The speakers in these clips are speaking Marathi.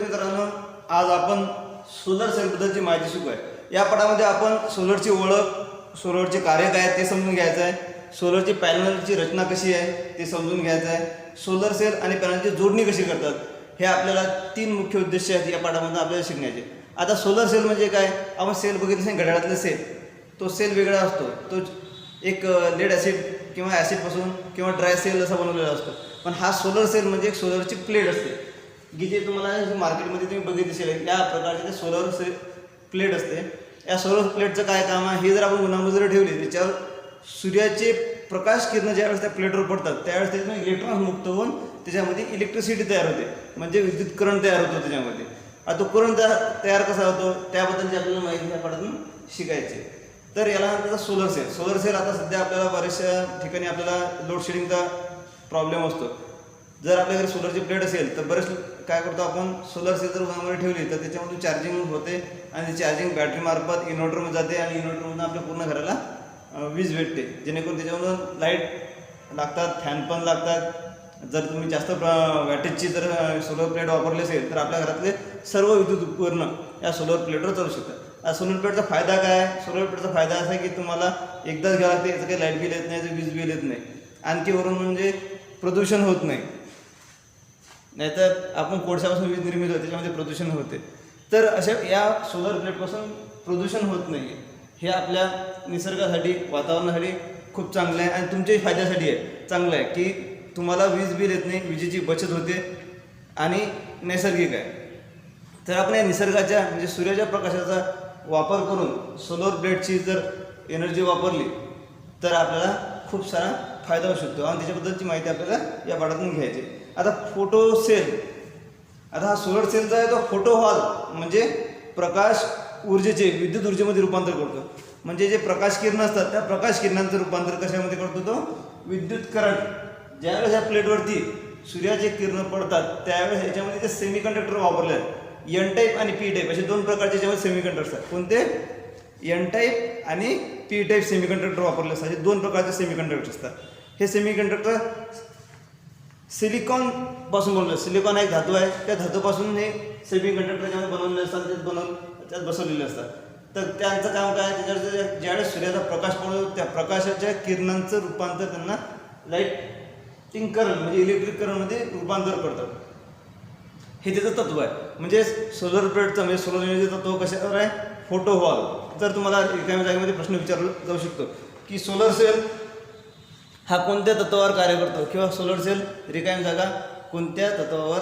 मित्रांनो, आज आपण सोलर सेलबद्दलची माहिती शिकूया। या पाठामध्ये आपण सोलरची ओळख, सोलरचे कार्य काय ते समजून घ्यायचं आहे, सोलरची पॅनलची रचना कशी आहे ते समजून घ्यायचं आहे, सोलर सेल आणि पॅनलची जोडणी कशी करतात हे आपल्याला तीन मुख्य उद्देश आहेत या पाठामध्ये आपल्याला शिकण्याचे। आता सोलर सेल म्हणजे काय, आपण सेल बघितले नाही, घड्याळातले सेल, तो सेल वेगळा असतो, तो एक लेड ॲसिड किंवा ॲसिडपासून किंवा ड्राय सेल असा बनवलेला असतो। पण हा सोलर सेल म्हणजे एक सोलरची प्लेट असते की जे तुम्हाला मार्केटमध्ये तुम्ही बघितली असेल, या प्रकारचे सोलर सेल प्लेट असते। या सोलर प्लेटचं काय काम आहे, हे जर आपण उन्हामध्ये जर ठेवली त्याच्यावर सूर्याचे प्रकाश किरण ज्यावेळेस त्या प्लेटवर पडतात त्यावेळेस त्यातून इलेक्ट्रॉन मुक्त होऊन त्याच्यामध्ये इलेक्ट्रिसिटी तयार होते, म्हणजे विद्युत करंट तयार होतो त्याच्यामध्ये। आता तो करंट तयार कसा होतो त्याबद्दलची आपल्याला माहिती या पाठातून शिकायची। तर याला म्हणतात सोलर सेल। सोलर सेल आता सध्या आपल्याला बऱ्याचशा ठिकाणी आपल्याला लोड शेडिंगचा प्रॉब्लेम असतो। जर आपल्याकडे सोलरची प्लेट असेल तर बरेच काय करतो आपण, सोलर सेल जर उन्हामध्ये ठेवली तर त्याच्यामधून चार्जिंग होते आणि ती चार्जिंग बॅटरीमार्फत इन्व्हर्टरमध्ये जाते आणि इन्व्हर्टरमधून आपल्या पूर्ण घराला वीज भेटते, जेणेकरून त्याच्यामधून लाईट लागतात, फॅन पण लागतात। जर तुम्ही जास्त वॅटेजची जर सोलर प्लेट वापरली असेल तर आपल्या घरातले सर्व विद्युत उपकरणं या सोलर प्लेटवर चालू शकतात। सोलर प्लेटचा फायदा काय आहे, सोलर प्लेटचा फायदा असा आहे की तुम्हाला एकदाच घ्यावं लागते, याचं काही लाईट बिल येत नाही, याचं वीज बिल येत नाही, आणखी वरून म्हणजे प्रदूषण होत नाही। नाहीतर आपण कोळशापासून वीज निर्मिती होते त्याच्यामध्ये प्रदूषण होते, तर अशा या सोलर प्लेटपासून प्रदूषण होत नाही। हे आपल्या निसर्गासाठी, वातावरणासाठी खूप चांगलं आहे आणि तुमच्याही फायद्यासाठी आहे, चांगलं आहे की तुम्हाला वीज बिल येत नाही, विजेची बचत होते आणि नैसर्गिक आहे। तर आपण या निसर्गाच्या म्हणजे सूर्याच्या प्रकाशाचा वापर करून सोलर प्लेटची जर एनर्जी वापरली तर आपल्याला खूप सारा फायदा होऊ शकतो आणि त्याच्याबद्दलची माहिती आपल्याला या पाठातून घ्यायची। आता फोटो सेल, आता हा सोलर सेलचा आहे तो फोटो हॉल म्हणजे प्रकाश ऊर्जेचे विद्युत ऊर्जेमध्ये रूपांतर करतो। म्हणजे जे प्रकाश किरण असतात त्या प्रकाश किरणांचं रूपांतर कशामध्ये करतो, तो विद्युत करंट। ज्यावेळेस या प्लेटवरती सूर्याचे किरण पडतात त्यावेळेस ह्याच्यामध्ये ते सेमीकंडक्टर वापरले आहेत, एन टाईप आणि पी टाईप असे दोन प्रकारचे ज्यामध्ये सेमीकंडक्टर असतात। कोणते, एन टाईप आणि पी टाईप सेमीकंडक्टर वापरले असतात, हे दोन प्रकारचे सेमीकंडक्टर असतात। हे सेमीकंडक्टर सिलिकॉन पासून बनवलं, सिलिकॉन एक धातू आहे, त्या धातूपासून हे सेमीकंडक्टर ज्यामध्ये बनवलेले असतात त्यात बसवलेले असतात। तर त्यांचं काम काय, त्याच्यावर ज्यावेळेस सूर्याचा प्रकाश पडतो त्या प्रकाशाच्या किरणांचं रूपांतर त्यांना लाईटिंग करंट म्हणजे इलेक्ट्रिक करंटमध्ये रूपांतर करतात। हे त्याचं तत्व आहे। म्हणजे सोलर प्लेटचं म्हणजे सोलर एनर्जीचं तत्व कशावर आहे, फोटो हॉल। जर तुम्हाला रिकाम्या जागेमध्ये प्रश्न विचारला जाऊ शकतो की सोलर सेल हा कोणत्या तत्वावर कार्य करतो किंवा सोलर सेल रिकामी जागा कोणत्या तत्वावर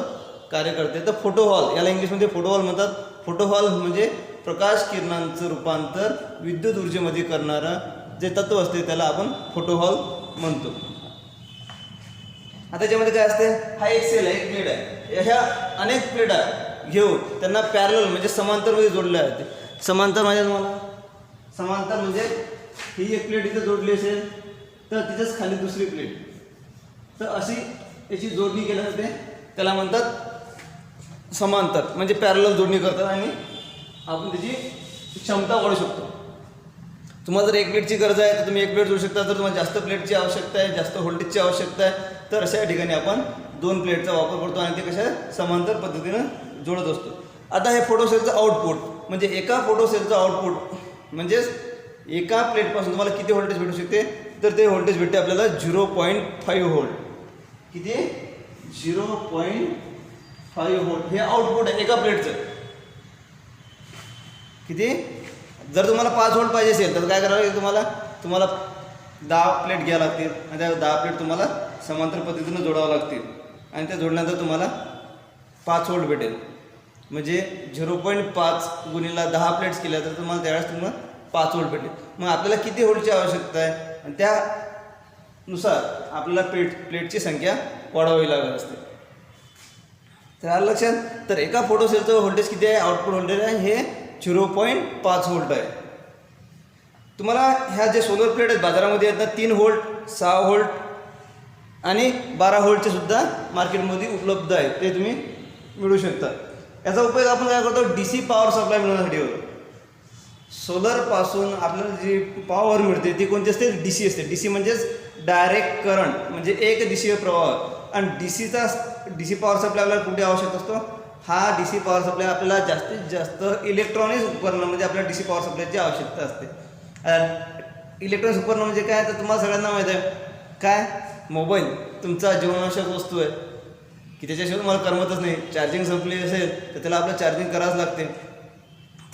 कार्य करते, तर फोटो हॉल, याला इंग्लिशमध्ये फोटो हॉल म्हणतात। फोटो हॉल म्हणजे प्रकाश किरणांचं रूपांतर विद्युत ऊर्जेमध्ये करणारं जे तत्व असते त्याला आपण फोटो हॉल म्हणतो। आता त्याच्यामध्ये काय असते, हा एक सेल आहे, एक प्लेट आहे, ह्या अनेक प्लेटा घेऊन त्यांना पॅरलल म्हणजे समांतरमध्ये जोडले आहे। समांतर म्हणजे तुम्हाला समांतर म्हणजे ही एक प्लेट इथे जोडली असेल तर तिच्याच खाली दुसरी प्लेट, तर अशी याची जोडणी केली जाते, त्याला म्हणतात समांतर म्हणजे पॅरलल जोडणी करतात आणि आपण त्याची क्षमता वाढवू शकतो। तुम्हाला जर एक प्लेटची गरज आहे तर तुम्ही एक प्लेट जोडू शकता, जर तुम्हाला जास्त प्लेटची आवश्यकता आहे, जास्त व्होल्टेजची आवश्यकता आहे तर अशा ठिकाणी आपण दोन प्लेटचा वापर करतो आणि ते कशा समांतर पद्धतीनं जोडत असतो। आता हे फोटो सेलचं आउटपुट म्हणजे एका फोटो सेलचं आउटपुट म्हणजेच एका प्लेटपासून तुम्हाला किती व्होल्टेज भेटू शकते, तर ते व्होल्टेज भेटते आपल्याला 0.5 व्होल्ट। किती, 0.5 व्होल्ट हे आउटपुट आहे एका प्लेटचं। किती, जर तुम्हाला 5 व्होल्ट पाहिजे असेल तर काय करावं लागेल, तुम्हाला 10 प्लेट घ्यावं लागतील आणि त्या 10 प्लेट तुम्हाला समांतर पद्धतीनं जोडावं लागतील आणि त्या जोडल्यानंतर तुम्हाला 5 व्होल्ट भेटेल। म्हणजे 0.5 गुणिले 10 प्लेट्स केल्या तर तुम्हाला त्यावेळेस तुम्हाला 5 व्होल्ट भेटेल। मग आपल्याला किती व्होल्टची आवश्यकता आहे आणि त्यानुसार आपल्याला प्लेटची संख्या वाढवावी लागत असते। तर आलं लक्षात, तर एका फोटो सेलचं व्होल्टेज किती आहे, आउटपुट व्होल्टेज आहे हे 0.5 व्होल्ट आहे। तुम्हाला ह्या जे सोलर प्लेट आहेत बाजारामध्ये आहेत ना, 3 व्होल्ट, 6 व्होल्ट आणि 12 व्होल्टचे सुद्धा मार्केटमध्ये उपलब्ध आहेत, ते तुम्ही मिळू शकता। याचा उपयोग आपण काय करतो, DC पॉवर सप्लाय मिळवण्यासाठी होतो। सोलरपासून आपल्याला जी पॉवर मिळते ती कोणती असते, DC असते। DC म्हणजेच डायरेक्ट करंट म्हणजे एक दिशीय प्रवाह, आणि DC पॉवर सप्लाय आपल्याला कुठे आवश्यक असतो, हा डी सी पॉवर सप्लाय आपल्याला जास्तीत जास्त इलेक्ट्रॉनिक्स उपकरणामध्ये आपल्याला डी सी पॉवर सप्लायची आवश्यकता असते. इलेक्ट्रॉनिक्स उपकरण म्हणजे काय, तर तुम्हाला सगळ्यांना माहीत आहे काय, मोबाईल तुमचा जीवनावश्यक वस्तू आहे की त्याच्याशिवाय तुम्हाला करमतच नाही. चार्जिंग संपली असेल तर त्याला आपलं चार्जिंग करावंच लागते.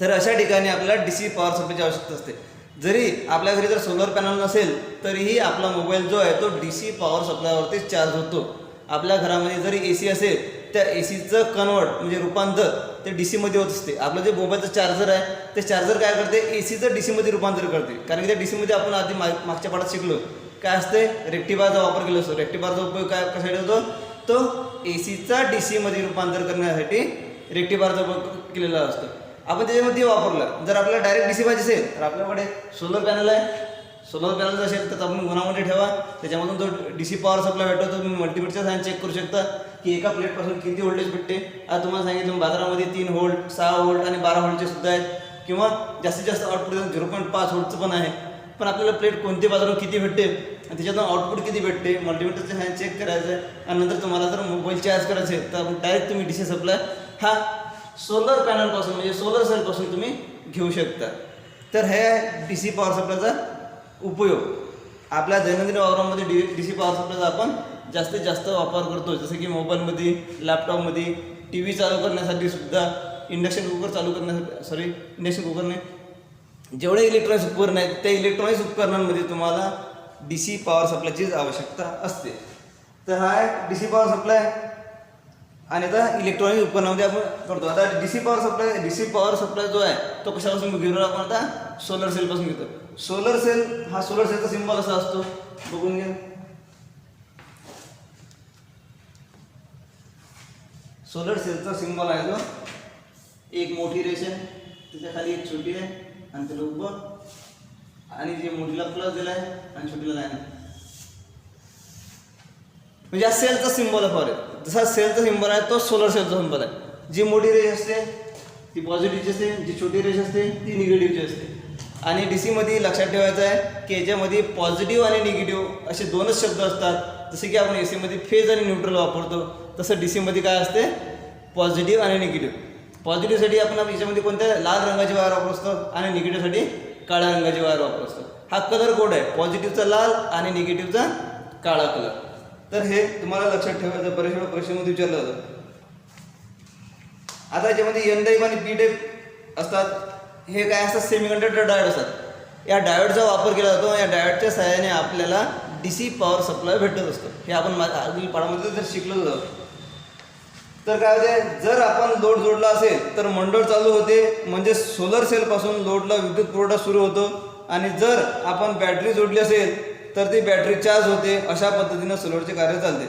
तर अशा ठिकाणी आपल्याला डी सी पॉवर सप्लायची आवश्यकता असते. जरी आपल्या घरी जर सोलर पॅनल नसेल तरीही आपला मोबाईल जो आहे तो डी सी पॉवर सप्लायवरतीच चार्ज होतो. आपल्या घरामध्ये जरी ए सी असेल त्या ए सीचं कन्वर्ट म्हणजे रूपांतर ते डी सीमध्ये होत असते. आपलं जे मोबाईलचं चार्जर आहे ते चार्जर काय करते, ए सीचं डी सीमध्ये रूपांतर करते. कारण की त्या डी सीमध्ये आपण आधी मागच्या पाठात शिकलो काय असते, रेक्टिफायरचा वापर केला असतो. रेक्टिफायरचा उपयोग काय कशासाठी होतो, तो ए सीचा डी सीमध्ये रूपांतर करण्यासाठी रेक्टिफायरचा उपयोग केलेला असतो. आपण त्याच्यामध्ये वापरलं. जर आपल्याला डायरेक्ट डी सी पाहिजे असेल तर आपल्याकडे सोलर पॅनल आहे. सोलर पॅनल असेल तर आपण गुणामध्ये ठेवा, त्याच्यामधून जो डी सी पॉवर सप्लाय भेटतो तो तुम्ही मल्टीमीटरच्या साहाय्याने चेक करू शकता की एका प्लेटपासून किती व्होल्टेज भेटते. आता तुम्हाला सांगितलं बाजारामध्ये 3 व्होल्ट, 6 व्होल्ट आणि 12 व्होल्टचे सुद्धा आहेत, किंवा जास्तीत जास्त आउटपुट 0.5 व्होल्टचं पण आहे. पण आपल्याला प्लेट कोणती बाजारात किती भेटते आणि त्याच्यातून आउटपुट किती भेटते मल्टीमीटरच्या साहाय्याने चेक करायचं आहे. आणि नंतर तुम्हाला जर मोबाईल चार्ज करायचे आहे तर डायरेक्ट तुम्ही डी सी सप्लाय हा सोलर पॅनलपासून म्हणजे सोलर सेलपासून तुम्ही घेऊ शकता. तर हे आहे डी सी पॉवर सप्लायचा उपयोग. आपल्या दैनंदिन वापरामध्ये डी सी पॉवर सप्लायचा आपण जास्तीत जास्त वापर करतो. जसं की मोबाईलमध्ये, लॅपटॉपमध्ये, टी व्ही चालू करण्यासाठी सुद्धा, इंडक्शन कुकर चालू करण्यासाठी इंडक्शन कुकरने जेवढे इलेक्ट्रॉनिक्स उपकरण आहेत त्या इलेक्ट्रॉनिक्स उपकरणांमध्ये तुम्हाला डी सी पॉवर सप्लायचीच आवश्यकता असते. तर हा आहे डी सी पॉवर सप्लाय. आणि आता इलेक्ट्रॉनिक उपकरणामध्ये आपण करतो. आता डी सी पॉवर सप्लाय जो आहे तो कशापासून घेऊन आपण आता सोलर सेलपासून घेतो. सोलर सेल हा सोलर सेलचा सिम्बॉल असा असतो, बघून घ्या. सोलर सेलचा सिम्बॉल आहे जो एक मोठी रेष आहे, त्याच्या खाली एक छोटी आहे आणि त्याला उभं, आणि जे मोठीला प्लस दिला आहे आणि छोटीला लाईन आहे. म्हणजे हा सेलचा सिम्बॉल आहे फॉर. जसा सेलचा सिम्बॉल आहे तो सोलर सेलचा सिम्बॉल आहे. जी मोठी रेष असते ती पॉझिटिव्हची असते, जी छोटी रेष असते ती निगेटिव्हची असते. आणि डी सीमध्ये लक्षात ठेवायचं आहे की याच्यामध्ये पॉझिटिव्ह आणि निगेटिव्ह असे दोनच शब्द असतात. जसे की आपण ए सीमध्ये फेज आणि न्यूट्रल वापरतो तसं डी सीमध्ये काय असते, पॉझिटिव्ह आणि निगेटिव्ह. पॉझिटिव्हसाठी आपण याच्यामध्ये कोणत्या लाल रंगाची वायर वापरत असतो आणि निगेटिव्हसाठी काळ्या रंगाची वायर वापरत असतो. हा कलर कोड आहे, पॉझिटिव्हचा लाल आणि निगेटिव्हचा काळा कलर. तर हे तुम्हाला लक्षात ठेवायचं, परीक्षेमध्ये विचारलं जातं. आता याच्यामध्ये एन टाईप आणि पी टाईप असतात. हे काय असतात, सेमीकंडक्टर डायोड असतात. या डायोडचा वापर केला जातो. या डायोडच्या सहाय्याने आपल्याला डी सी पॉवर सप्लाय भेटत असतो. हे आपण अगदी पाठामध्ये जर शिकलो होतं. तर काय होते, जर आपण लोड जोडला असेल तर मंडळ चालू होते, म्हणजे सोलर सेलपासून लोडला विद्युत पुरवठा सुरू होतो. आणि जर आपण बॅटरी जोडली असेल तर ती बॅटरी चार्ज होते. अशा पद्धतीनं सोलरचे कार्य चालते.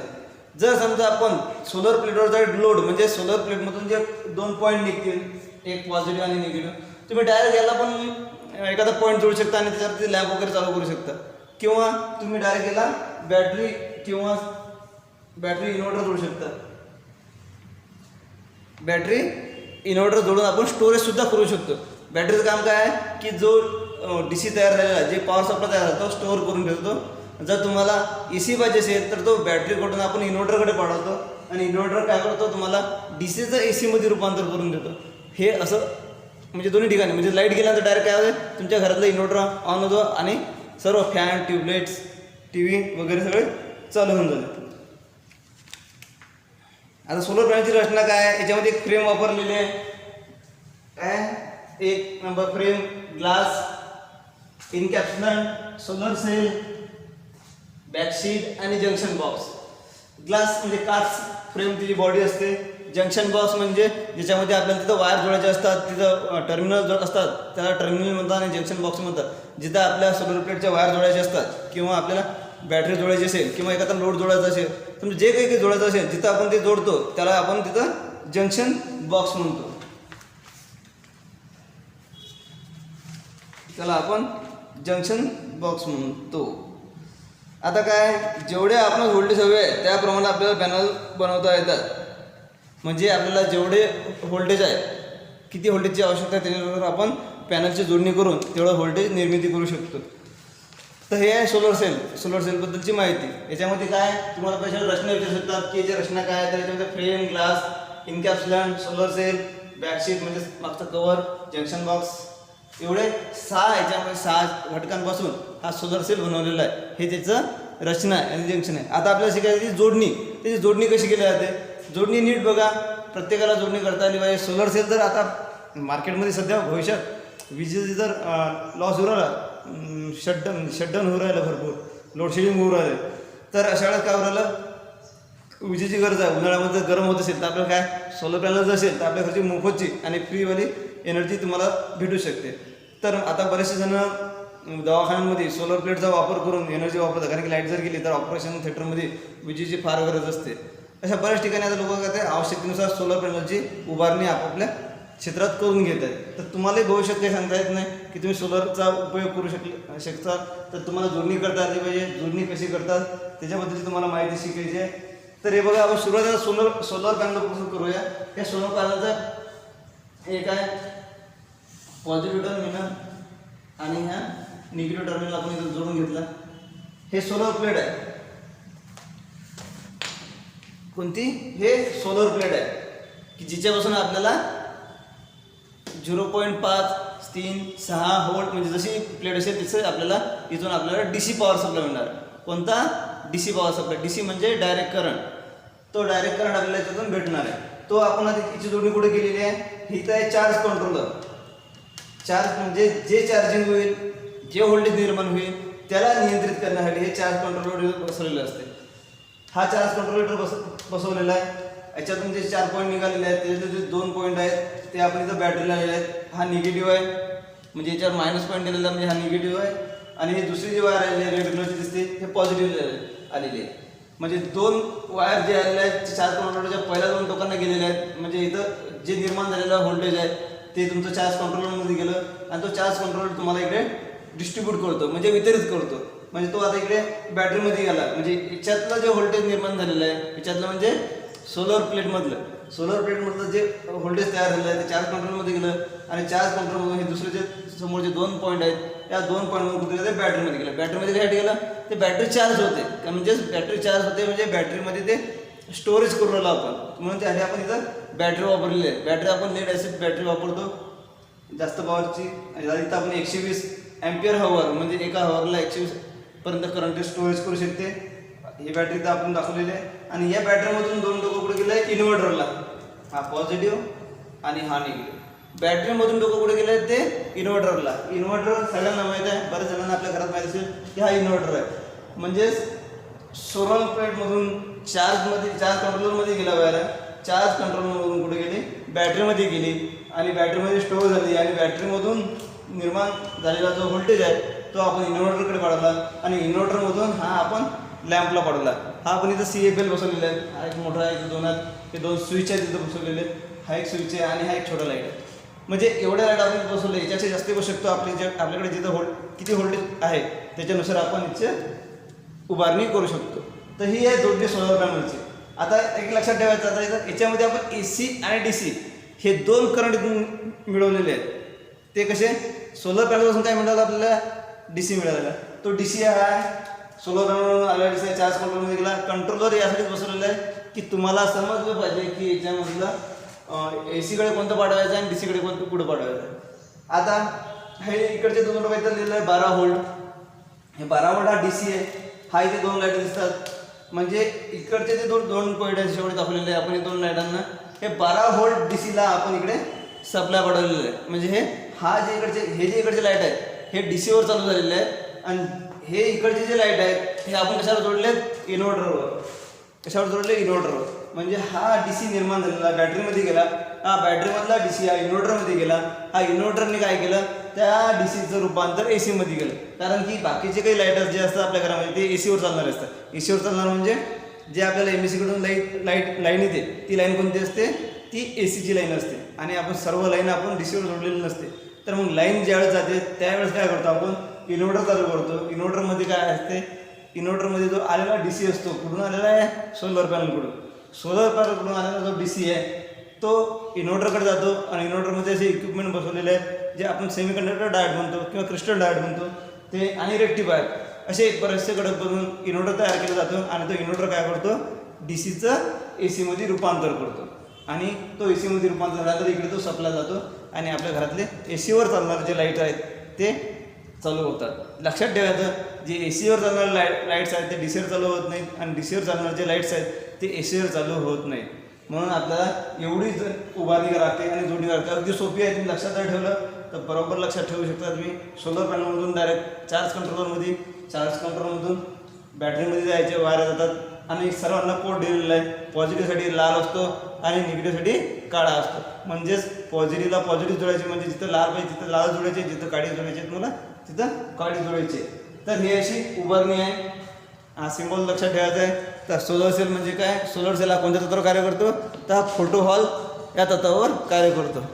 जर समजा आपण सोलर प्लेटवरचा लोड म्हणजे सोलर प्लेटमधून जे 2 पॉईंट निघतील, एक पॉझिटिव्ह आणि निगेटिव्ह, तुम्ही डायरेक्ट याला पण एखादा पॉईंट जोडू शकता आणि त्याच्यावरती लॅम्प वगैरे चालू करू शकता. किंवा तुम्ही डायरेक्ट याला बॅटरी किंवा बॅटरी इन्व्हर्टर जोडू शकता. बॅटरी इन्व्हर्टर जोडून आपण स्टोरेज सुद्धा करू शकतो. बॅटरीचं काम काय आहे की जो डी सी तयार झालेला आहे, जे पॉवर सप्लाय तयार झाला तो स्टोअर करून ठेवतो. जर तुम्हाला ए सी पाहिजे असेल तर तो बॅटरीकडून आपण इन्व्हर्टरकडे पाठवतो आणि इन्व्हर्टर काय करतो, तुम्हाला डी सीचं ए सीमध्ये रूपांतर करून देतो. हे असं म्हणजे दोन्ही ठिकाणी, म्हणजे लाईट गेल्यानंतर डायरेक्ट काय होते, तुमच्या घरातलं इन्व्हर्टर ऑन होतो आणि सर्व फॅन, ट्यूबलाईट्स, टी व्ही वगैरे सगळे चालू होऊन जाते. आता सोलर पॅनलची रचना काय आहे, याच्यामध्ये एक फ्रेम वापरलेली आहे. काय, 1 number frame, glass, encapsulant, solar cell, backsheet आणि जंक्शन बॉक्स. ग्लास म्हणजे काच फ्रेम, तिची बॉडी असते. जंक्शन बॉक्स म्हणजे ज्याच्यामध्ये आपल्याला तिथं वायर जोडायचे असतात, तिथं टर्मिनल असतात, त्याला टर्मिनल म्हणतात आणि जंक्शन बॉक्स म्हणतात. जिथं आपल्या सोलर प्लेटच्या वायर जोडायचे असतात किंवा आपल्याला बॅटरी जोडायची असेल किंवा एखादा लोड जोडायचा असेल, म्हणजे जे काही जोडायचं असेल जिथं आपण ते जोडतो त्याला आपण तिथं जंक्शन बॉक्स म्हणतो. त्याला आपण जंक्शन बॉक्स म्हणतो. आता काय, जेवढे आपण व्होल्टेज हवे आहे त्याप्रमाणे आपल्याला पॅनल बनवता येतात. म्हणजे आपल्याला जेवढे व्होल्टेज आहे, किती व्होल्टेजची आवश्यकता आहे त्याच्यानुसार आपण पॅनलची जोडणी करून तेवढं व्होल्टेज निर्मिती करू शकतो. तर हे आहे सोलर सेल. सोलर सेलबद्दलची माहिती. याच्यामध्ये काय तुम्हाला पैशाला रचना विचारू शकतात की याची रचना काय आहे, तर याच्यामध्ये frame, glass, encapsulant, solar cell, बॅकशीट म्हणजे मागचं कव्हर, जंक्शन बॉक्स, एवढे 6 याच्यामध्ये 6 घटकांपासून हा सोलर सेल बनवलेला आहे. हे त्याचं रचना आहे आणि जंक्शन आहे. आता आपल्याला शिकायची जोडणी. त्याची जोडणी कशी केली जाते? जोडणी नीट बघा, प्रत्येकाला जोडणी करता आली पाहिजे. सोलर सेल जर आता मार्केटमध्ये सध्या भविष्यात विजेची जर लॉस होऊ राहिला, शटडाऊन होऊ राहिलं, भरपूर लोडशेडिंग होऊ राहिलं, तर अशा वेळेस काय होऊ राहिलं, विजेची गरज आहे. उन्हाळ्यामध्ये जर गरम होत असेल तर आपल्याला काय सोलर पॅनल जर असेल तर आपल्या घरची मोफतची आणि फ्रीवाली एनर्जी तुम्हाला भेटू शकते. तर आता बरेचसे जण दवाखान्यांमध्ये सोलर प्लेटचा वापर करून एनर्जी वापरतात, कारण की लाईट जर गेली तर ऑपरेशन थिएटरमध्ये विजेची फार गरज असते. अशा बऱ्याच ठिकाणी आता लोक काय आवश्यकतेनुसार सोलर पॅनलची उभारणी आपापल्या क्षेत्रात करून घेत आहेत. तर तुम्हालाही भविष्यात काही सांगता येत नाही की तुम्ही सोलरचा उपयोग करू शकता, तर तुम्हाला जोडणी करता आली पाहिजे. जोडणी कशी करतात त्याच्याबद्दलची तुम्हाला माहिती शिकायची आहे. तर हे बघा, आपण सुरुवातीला सोलर पॅनलपासून करूया. या सोलर पॅनलचा एक आहे पॉझिटिव्ह टर्मिनल आणि ह्या निगेटिव्ह टर्मिनल आपण इथं जोडून घेतला. हे सोलर प्लेट आहे. कोणती? हे सोलर प्लेट आहे की जिच्यापासून आपल्याला 0.536 व्होल्ट म्हणजे जशी प्लेट असेल तसं आपल्याला इथून आपल्याला DC पॉवर सप्लाय मिळणार. कोणता? DC power supply. DC म्हणजे डायरेक्ट करंट. तो डायरेक्ट करंट आपल्याला याच्यातून भेटणार आहे. तो आपण आता तिची जोडणी कुठे केलेली आहे? इथं आहे चार्ज कंट्रोलर. चार्ज म्हणजे जे चार्जिंग होईल, जे व्होल्टेज निर्माण होईल त्याला नियंत्रित करण्यासाठी हे चार्ज कंट्रोलर बसवलेलं असते. हा चार्ज कंट्रोलर बसवलेला आहे. याच्यातून जे 4 पॉईंट निघालेले आहेत त्याच्यातले जे 2 पॉईंट आहेत ते आपण इथं बॅटरीला आलेले आहेत. हा निगेटिव्ह आहे, म्हणजे याच्यावर मायनस पॉईंट दिलेला म्हणजे हा निगेटिव्ह आहे. आणि हे दुसरी जी वायर आलेली आहे रेड कलरची दिसते हे पॉझिटिव्ह आलेली आहे. म्हणजे 2 वायर जे आलेले आहेत ते चार्ज कंट्रोलरच्या पहिल्या 2 टोकांना गेलेले आहेत. म्हणजे इथं जे निर्माण झालेलं व्होल्टेज आहे ते तुमचं चार्ज कंट्रोलरमध्ये गेलं आणि तो चार्ज कंट्रोलर तुम्हाला इकडे डिस्ट्रीब्यूट करतो, म्हणजे वितरित करतो. म्हणजे तो आता इकडे बॅटरीमध्ये गेला. म्हणजे याच्यातलं जे व्होल्टेज निर्माण झालेलं आहे याच्यातलं म्हणजे सोलर प्लेटमधलं जे व्होल्टेज तयार झालं आहे ते चार्ज कंट्रोलमध्ये गेलं आणि चार्ज कंट्रोलमधून हे दुसरे जे समोरचे 2 पॉईंट आहेत या 2 पॉईंटमधून कुठे गेलं? बॅटरीमध्ये गेलं. बॅटरीमध्ये काय गेलं? ते बॅटरी चार्ज होते. म्हणजे बॅटरी चार्ज होते म्हणजे बॅटरीमध्ये ते स्टोरेज करून राहिलो आपण, म्हणून त्यासाठी आपण इथं बॅटरी वापरलेली आहे. बॅटरी आपण लेड ॲसिड बॅटरी वापरतो जास्त पॉवरची. इथं आपण 120 अँपियर हवर म्हणजे एका हवरला 120 पर्यंत करंट स्टोरेज करू शकते. ही बॅटरी तर आपण दाखवलेली आहे. आणि या बॅटरीमधून 2 डोकं कुठे गेले? इन्व्हर्टरला. हा पॉझिटिव्ह आणि हा निगेटिव्ह. बॅटरीमधून डोकं कुठे गेले? ते इन्व्हर्टरला. इन्व्हर्टर सगळ्यांना माहीत आहे, बऱ्याच जणांना आपल्या घरात माहीत असेल की हा इन्व्हर्टर आहे. म्हणजेच सोलर प्लेटमधून चार्ज कंट्रोलरमध्ये गेला वायर, चार्ज कंट्रोलरमधून कुठे गेली? बॅटरीमध्ये गेली आणि बॅटरीमध्ये स्टोअर झाली आणि बॅटरीमधून निर्माण झालेला जो व्होल्टेज आहे तो आपण इन्व्हर्टरकडे पाठवला आणि इन्व्हर्टरमधून हा आपण लॅम्पला पाठवला. हा आपण इथं CFL बसवलेला आहे. हा एक मोठा आहे, 2 आहेत, हे 2 स्विच आहेत तिथं बसवलेले. हा एक स्विच आहे आणि हा एक छोटा लाईट आहे. म्हणजे एवढ्या लाईट आपण बसवले, याच्यापेक्षा जास्त बसू शकतो. आपल्याकडे जिथं किती व्होल्टेज आहे त्याच्यानुसार आपण इथे उभारणी करू शकतो. तर ही आहे जोडणी सोलर पॅनलची. आता एक लक्षात ठेवायचं, आता याच्यामध्ये आपण AC आणि DC हे 2 करंट मिळवलेले आहेत. ते कसे? सोलर पॅनलपासून काय मिळालं आपल्याला? DC मिळालेला. तो DC आहे सोलर पॅनल आलेला DC चार्ज कंट्रोलमध्ये गेला. कंट्रोलर यासाठी बसवलेलं आहे की तुम्हाला समजलं पाहिजे की याच्यामधलं AC कडे कोणतं पाठवायचं आहे आणि DC कडे कोणतं पुढं पाठवायचं आहे. आता हे इकडचे 2 रुपये इथं लिहिलं आहे 12 व्होल्ट. हे 12 व्होल्ट हा DC आहे. हा इथे 2 लाईट दिसतात. म्हणजे इकडचे जे 2 पॉईंट आहेत शेवटी दाखवलेले आहे आपण हे 2 लाईटांना, हे 12 व्होल्ट DCला आपण इकडे सप्लाय पाठवलेलं आहे. म्हणजे हे जे इकडचे लाईट आहेत हे DCवर चालू झालेले आहेत आणि हे इकडचे जे लाईट आहेत हे आपण कशावर जोडले आहेत? इन्व्हर्टरवर. कशावर जोडले? इन्व्हर्टरवर. म्हणजे हा DC निर्माण झालेला बॅटरीमध्ये गेला, हा बॅटरीमधला DC हा इन्व्हर्टरमध्ये गेला. हा इन्व्हर्टरने काय केलं? त्या DCचं रूपांतर AC मध्ये केलं. कारण की बाकीचे काही लाईट जे असतात आपल्या घरामध्ये ते AC वर चालणारे असतात. AC वर चालणार म्हणजे जे आपल्याला MSC कडून लाईन येते ती लाईन कोणती असते? ती ACची लाईन असते आणि आपण सर्व लाईन आपण DC वर जोडलेली नसते. तर मग लाईन ज्यावेळेस जाते त्यावेळेस काय करतो? आपण इन्व्हर्टर चालू करतो. इन्व्हर्टरमध्ये काय असते? इन्व्हर्टरमध्ये जो आलेला DC असतो कुठून आलेला आहे? सोलर पॅनलकडून. सोलर पॅनलकडून आलेला जो DC आहे तो इन्व्हर्टरकडे जातो आणि इन्व्हर्टरमध्ये असे इक्विपमेंट बसवलेले आहेत जे आपण सेमीकंडक्टर डायोड म्हणतो किंवा क्रिस्टल डायोड म्हणतो ते, आणि रेक्टिफायर असे बरेचसे घटक बनवून इन्व्हर्टर तयार केलं जातं आणि तो इन्व्हर्टर काय करतो? DCचं AC मध्ये रूपांतर करतो. आणि तो AC मध्ये रूपांतर झाला तर इकडे तो सप्लाय जातो आणि आपल्या घरातले AC वर चालणारे जे लाईट आहेत ते चालू होतात. लक्षात ठेवायचं, जे AC वर चालणारे लाईट्स आहेत ते DC वर चालू होत नाहीत आणि DC वर चालणारे जे लाईट्स आहेत ते AC वर चालू होत नाहीत. म्हणून आपल्याला एवढी उभारणी लागते आणि जोडणी लागते. अगदी सोपी आहे, तुम्ही लक्षात जर ठेवलं तर बरोबर लक्षात ठेवू शकता तुम्ही. सोलर पॅनलमधून डायरेक्ट चार्ज कंट्रोलमधून बॅटरीमध्ये जायचे वायर जातात आणि सर्वांना कोड दिलेला आहे. पॉझिटिव्हसाठी लाल असतो आणि निगेटिव्हसाठी काळा असतो. म्हणजेच पॉझिटिव्हला पॉझिटिव्ह जोडायचे, म्हणजे जिथं लाल पाहिजे तिथं लाल जोडायचे, जिथं काळी जोडायचे तुम्हाला तिथं काळी जोडायचे. तर ही अशी उभारणी आहे. हा सिम्बॉल लक्षात ठेवायचा आहे. तर सोलर सेल म्हणजे काय, सोलर सेल हा कोणत्या तत्वावर कार्य करतो, तर हा फोटो हॉल या तत्वावर कार्य करतो.